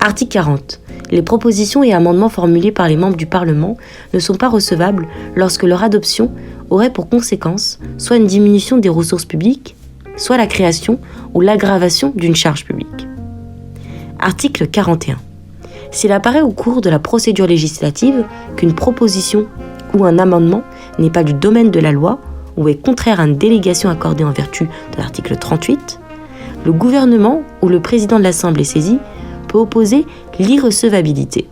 Article 40. Les propositions et amendements formulés par les membres du Parlement ne sont pas recevables lorsque leur adoption aurait pour conséquence soit une diminution des ressources publiques, soit la création ou l'aggravation d'une charge publique. Article 41. S'il apparaît au cours de la procédure législative qu'une proposition ou un amendement n'est pas du domaine de la loi ou est contraire à une délégation accordée en vertu de l'article 38, le gouvernement ou le président de l'Assemblée saisi peut opposer l'irrecevabilité.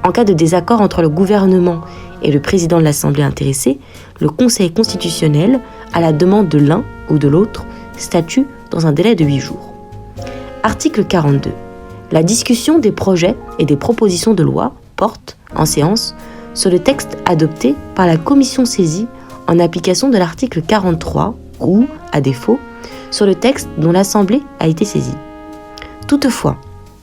En cas de désaccord entre le gouvernement et le président de l'Assemblée intéressée, le Conseil constitutionnel, à la demande de l'un ou de l'autre, statue dans un délai de 8 jours. Article 42. La discussion des projets et des propositions de loi porte, en séance, sur le texte adopté par la commission saisie en application de l'article 43 ou, à défaut, sur le texte dont l'Assemblée a été saisie. Toutefois,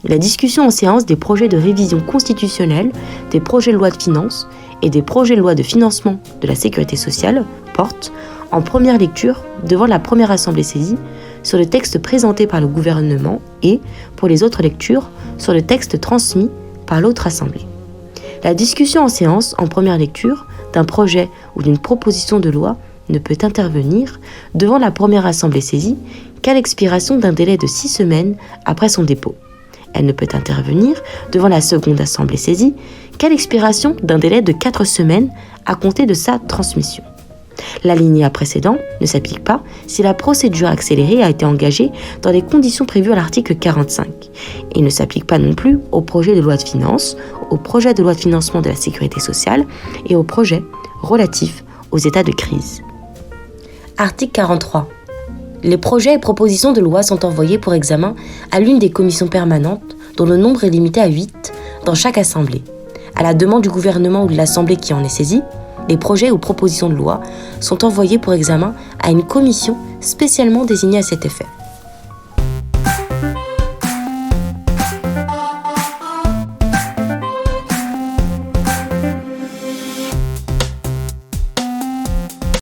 la discussion en séance des projets de révision constitutionnelle, des projets de loi de finances et des projets de loi de financement de la sécurité sociale porte, en première lecture, devant la première assemblée saisie, sur le texte présenté par le gouvernement et, pour les autres lectures, sur le texte transmis par l'autre assemblée. La discussion en séance, en première lecture, d'un projet ou d'une proposition de loi ne peut intervenir devant la première assemblée saisie qu'à l'expiration d'un délai de 6 semaines après son dépôt. Elle ne peut intervenir devant la seconde assemblée saisie qu'à l'expiration d'un délai de 4 semaines à compter de sa transmission. L'alinéa précédent ne s'applique pas si la procédure accélérée a été engagée dans les conditions prévues à l'article 45 et ne s'applique pas non plus au projet de loi de finances, au projet de loi de financement de la sécurité sociale et aux projets relatifs aux états de crise. Article 43. Les projets et propositions de loi sont envoyés pour examen à l'une des commissions permanentes dont le nombre est limité à 8 dans chaque assemblée. À la demande du gouvernement ou de l'assemblée qui en est saisie, les projets ou propositions de loi sont envoyés pour examen à une commission spécialement désignée à cet effet.